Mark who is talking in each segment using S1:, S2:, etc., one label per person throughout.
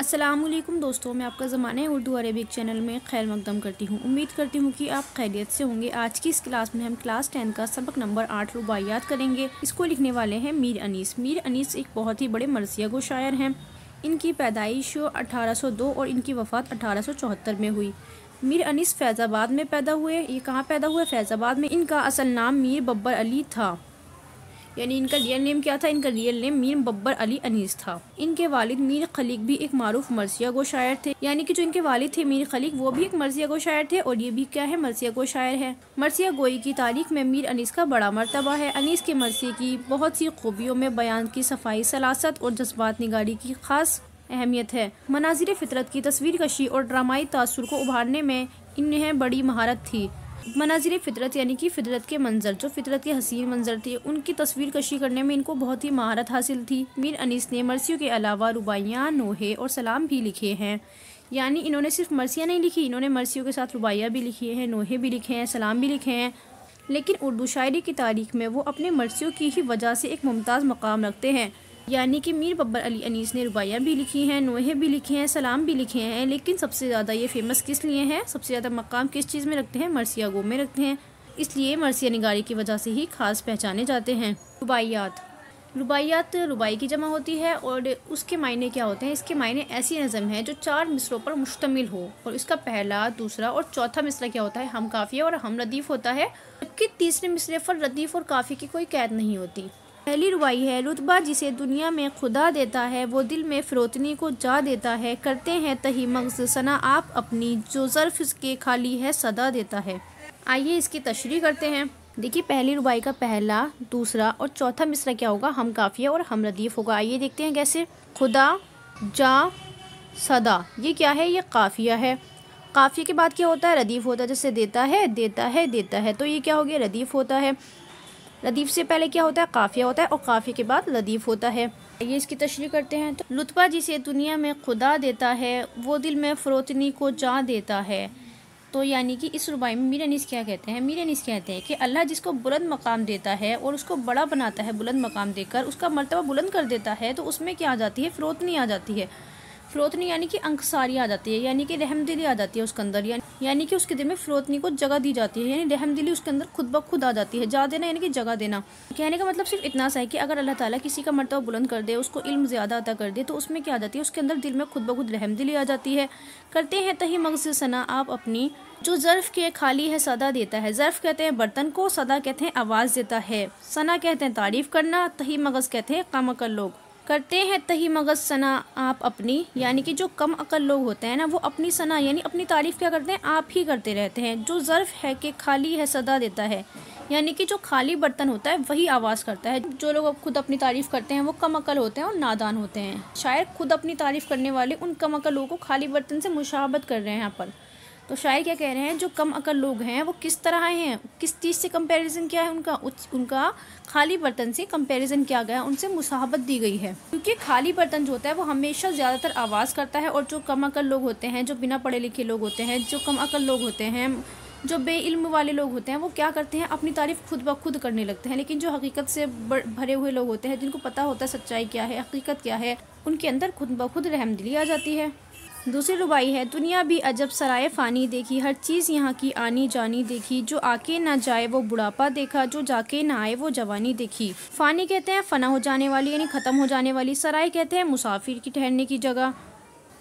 S1: अस्सलामुअलैकुम दोस्तों, मैं आपका ज़माने उर्दू अरेबिक चैनल में खैर मकदम करती हूँ। उम्मीद करती हूँ कि आप खैरियत से होंगे। आज की इस क्लास में हम क्लास 10 का सबक नंबर 8 रुबाइयात करेंगे। इसको लिखने वाले हैं मीर अनीस। मीर अनीस एक बहुत ही बड़े मरसिया गो शायर हैं। इनकी पैदाइश 1802 और इनकी वफ़ात 1874 में हुई। मीर अनीस फैज़ाबाद में पैदा हुए। ये कहाँ पैदा हुए? फैज़ाबाद में। इनका असल नाम मीर बब्बर अली था, यानी इनका रियल नेम क्या था? इनका रियल नेम मीर बब्बर अली अनीस था। इनके वालिद मीर खलीक भी एक मारूफ मरसिया गो शायर थे, यानी कि जो इनके वालिद थे मीर खलीक, वो भी एक मरसिया गो शायर थे और ये भी क्या है? मरसिया गो शायर है। मरसिया गोई की तारीख में मीर अनीस का बड़ा मर्तबा है। अनीस के मरसिए की बहुत सी खूबियों में बयान की सफाई, सलासत और जज्बात निगारी की खास अहमियत है। मनाजिर फितरत की तस्वीर कशी और ड्रामाई तासुर को उभारने में इन्हें बड़ी महारत थी। मनाजिर फितरत यानी कि फितरत के मंजर, जो फितरत के हसीन मंजर थे, उनकी तस्वीर कशी करने में इनको बहुत ही महारत हासिल थी। मीर अनीस ने मरसियों के अलावा रुबाइयाँ, नोहे और सलाम भी लिखे हैं। यानी इन्होंने सिर्फ मरसियाँ नहीं लिखी, इन्होंने मरसियों के साथ रुबाइयाँ भी लिखी हैं, नोहे भी लिखे हैं, सलाम भी लिखे हैं। लेकिन उर्दू शायरी की तारीख में वो अपने मरसियों की ही वजह से एक मुमताज़ मकाम रखते हैं। यानी कि मीर बब्बर अली अनीस ने रुबाइयाँ भी लिखी हैं, नोहे भी लिखे हैं, सलाम भी लिखे हैं। लेकिन सबसे ज़्यादा ये फेमस किस लिए हैं? सबसे ज़्यादा मकाम किस चीज़ में रखते हैं? मरसिया गो में रखते हैं। इसलिए मरसिया निगारी की वजह से ही खास पहचाने जाते हैं। रुबाइयात। रुबाइयात रुबाई की जमा होती है और उसके मायने क्या होते हैं? इसके मायने ऐसी नज़म है जो 4 मिसरों पर मुश्तमिल हो और इसका पहला, दूसरा और चौथा मिसरा क्या होता है? हम काफ़िया और हम रदीफ़ होता है, जबकि तीसरे मिसरे पर रदीफ़ और काफ़ी की कोई कैद नहीं होती। पहली रुबाई है रुतबा जिसे दुनिया में खुदा देता है, वो दिल में फ़रोतनी को जा देता है। करते हैं तही मग़ज़ सना आप अपनी, जो ज़र्फ़ के खाली है सदा देता है। आइए इसकी तशरीह करते हैं। देखिए, पहली रुबाई का पहला, दूसरा और चौथा मिसरा क्या होगा? हम काफ़िया और हम रदीफ़ होगा। आइए देखते हैं कैसे। खुदा, जा, सदा, ये क्या है? ये काफ़िया है। काफ़िया के बाद क्या होता है? रदीफ़ होता है। जैसे देता है, देता है, देता है, तो ये क्या हो गया? रदीफ़ होता है। लदीफ़ से पहले क्या होता है? काफ़िया होता है और काफ़िया के बाद लदीफ़ होता है। ये इसकी तशरीह करते हैं। तो लुत्फ़ा जिसे दुनिया में खुदा देता है, वो दिल में फ़रोतनी को जा देता है। तो यानी कि इस रुबाई में मीर अनीस क्या कहते हैं? मीर अनीस कहते हैं कि अल्लाह जिसको बुलंद मकाम देता है और उसको बड़ा बनाता है, बुलंद मकाम देकर उसका मर्तबा बुलंद कर देता है, तो उसमें क्या आ जाती है? फ़रोतनी आ जाती है। फ़रोतनी यानी कि अंकसारी आ जाती है, यानी कि रहमदिली आ जाती है उसके अंदर, यानी कि उसके दिल में फ़रोतनी को जगह दी जाती है, यानी रहमदिली उसके अंदर खुद ब खुद आ जाती है। जा देना यानी कि जगह देना। कहने का मतलब सिर्फ इतना सा है कि अगर अल्लाह ताला किसी का मर्तबा बुलंद कर दे, उसको इल्म ज़्यादा अता कर दे, तो उसमें क्या आ जाती है? उसके अंदर दिल में खुद ब खुद रहमदिली आ जाती है। करते हैं तही मग़ज़ सना आप अपनी, जो ज़र्फ़ के खाली है सदा देता है। ज़र्फ़ कहते हैं बर्तन को, सदा कहते हैं आवाज़ देता है, सना कहते हैं तारीफ़ करना, तही मग़ज़ कहते हैं कम अकल लोग। करते हैं तही मग़ज़ सना आप अपनी, यानी कि जो कम अकल लोग होते हैं ना, वो अपनी सना यानी अपनी तारीफ़ क्या करते हैं? आप ही करते रहते हैं। जो ज़र्फ़ है कि खाली है सदा देता है, यानी कि जो खाली बर्तन होता है वही आवाज़ करता है। जो लोग अब खुद अपनी तारीफ़ करते हैं वो कम अकल होते हैं और नादान होते हैं। शायर खुद अपनी तारीफ़ करने वाले उन कम अकल लोगों को खाली बर्तन से मुशाबत कर रहे हैं यहाँ पर। तो शायर क्या कह रहे हैं? जो कम अकल लोग हैं वो किस तरह हैं, किस चीज़ से कंपैरिजन क्या है उनका? उनका खाली बर्तन से कंपैरिजन किया गया, उनसे मुसाहबत दी गई है। क्योंकि खाली बर्तन जो होता है वो हमेशा ज़्यादातर आवाज़ करता है और जो कम अकल लोग होते हैं, जो बिना पढ़े लिखे लोग होते हैं, जो कम अकल लोग होते हैं, जो बेइल्म वाले लोग होते हैं, वो क्या करते हैं? अपनी तारीफ़ खुद ब खुद करने लगते हैं। लेकिन जो हकीकत से भरे हुए लोग होते हैं, जिनको पता होता है सच्चाई क्या है, हकीकत क्या है, उनके अंदर खुद ब खुद रहमदिली आ जाती है। दूसरी रुबाई है दुनिया भी अजब सराय फ़ानी देखी, हर चीज़ यहाँ की आनी जानी देखी, जो आके ना जाए वो बुढ़ापा देखा, जो जाके ना आए वो जवानी देखी। फ़ानी कहते हैं फ़ना हो जाने वाली, यानी ख़त्म हो जाने वाली। सराय कहते हैं मुसाफिर की ठहरने की जगह।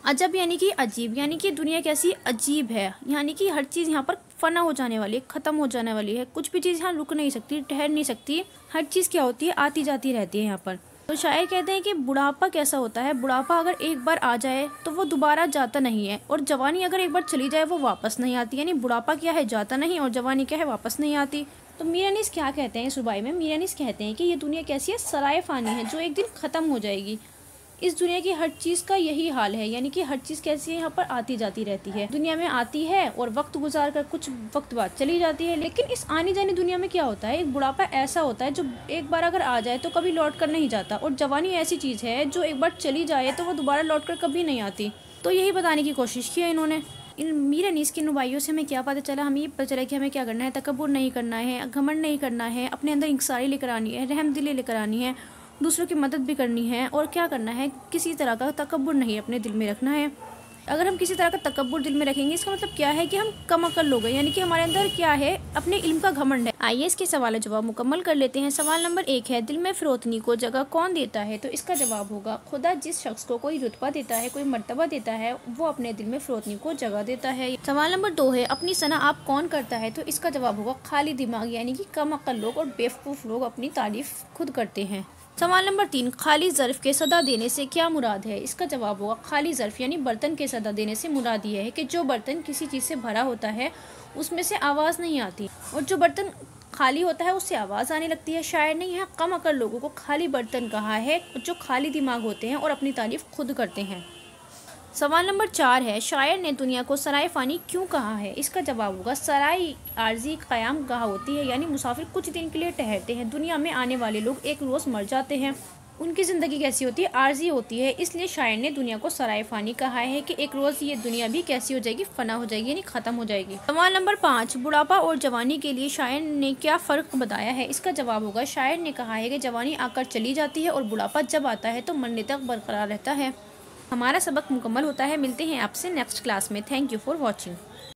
S1: अजब यानी कि अजीब, यानी कि दुनिया कैसी अजीब है, यानी कि हर चीज़ यहाँ पर फ़ना हो जाने वाली है, ख़त्म हो जाने वाली है। कुछ भी चीज़ यहाँ रुक नहीं सकती, ठहर नहीं सकती। हर चीज़ क्या होती है? आती जाती रहती है यहाँ पर। तो शायर कहते हैं कि बुढ़ापा कैसा होता है? बुढ़ापा अगर एक बार आ जाए तो वो दोबारा जाता नहीं है, और जवानी अगर एक बार चली जाए वो वापस नहीं आती। यानी बुढ़ापा क्या है? जाता नहीं, और जवानी क्या है? वापस नहीं आती। तो मीर अनीस क्या कहते हैं इस रुबाई में? मीर अनीस कहते हैं कि ये दुनिया कैसी है? सराय फ़ानी है, जो एक दिन ख़त्म हो जाएगी। इस दुनिया की हर चीज़ का यही हाल है, यानी कि हर चीज़ कैसी है? यहाँ पर आती जाती रहती है। दुनिया में आती है और वक्त गुजार कर कुछ वक्त बाद चली जाती है। लेकिन इस आनी जानी दुनिया में क्या होता है? एक बुढ़ापा ऐसा होता है जो एक बार अगर आ जाए तो कभी लौट कर नहीं जाता, और जवानी ऐसी चीज़ है जो एक बार चली जाए तो वो दोबारा लौट कर कभी नहीं आती। तो यही बताने की कोशिश की है इन्होंने। इन मीर अनीस की रुबाइयों से हमें क्या पता चला? हमें ये पता चला कि हमें क्या करना है? तकब्बुर नहीं करना है, घमंड नहीं करना है, अपने अंदर इंकसारी लेकर आनी है, रहमदिली लेकर आनी है, दूसरों की मदद भी करनी है और क्या करना है, किसी तरह का तकब्बुर नहीं अपने दिल में रखना है। अगर हम किसी तरह का तकब्बुर दिल में रखेंगे इसका मतलब क्या है कि हम कम अक्ल लोग हैं, यानी कि हमारे अंदर क्या है, अपने इल्म का घमंड है। आइए इसके सवाल जवाब मुकम्मल कर लेते हैं। सवाल नंबर 1 है, दिल में फिरौतनी को जगह कौन देता है? तो इसका जवाब होगा खुदा। जिस शख्स को कोई रुतबा देता है, कोई मर्तबा देता है, वो अपने दिल में फिरौतनी को जगह देता है। सवाल नंबर 2 है, अपनी सना आप कौन करता है? तो इसका जवाब होगा खाली दिमाग, यानी कि कम अक्ल लोग और बेवकूफ़ लोग अपनी तारीफ खुद करते हैं। सवाल नंबर 3, खाली ज़र्फ़ के सदा देने से क्या मुराद है? इसका जवाब होगा खाली ज़र्फ़ यानी बर्तन के सदा देने से मुराद ये है कि जो बर्तन किसी चीज़ से भरा होता है उसमें से आवाज़ नहीं आती, और जो बर्तन खाली होता है उससे आवाज़ आने लगती है। शायर ने यहाँ कम अक्ल लोगों को खाली बर्तन कहा है, जो खाली दिमाग होते हैं और अपनी तारीफ़ खुद करते हैं। सवाल नंबर 4 है, शायर ने दुनिया को सराय फ़ानी क्यों कहा है? इसका जवाब होगा सराय आर्जी क़याम गाह होती है, यानी मुसाफिर कुछ दिन के लिए ठहरते हैं। दुनिया में आने वाले लोग एक रोज़ मर जाते हैं, उनकी ज़िंदगी कैसी होती है, आर्जी होती है, इसलिए शायर ने दुनिया को सराय फ़ानी कहा है कि एक रोज़ ये दुनिया भी कैसी हो जाएगी, फ़ना हो जाएगी, यानी ख़त्म हो जाएगी। सवाल नंबर 5, बुढ़ापा और जवानी के लिए शायर ने क्या फ़र्क बताया है? इसका जवाब होगा शायर ने कहा है कि जवानी आकर चली जाती है और बुढ़ापा जब आता है तो मरने तक बरकरार रहता है। हमारा सबक मुकम्मल होता है। मिलते हैं आपसे नेक्स्ट क्लास में। Thank you for watching.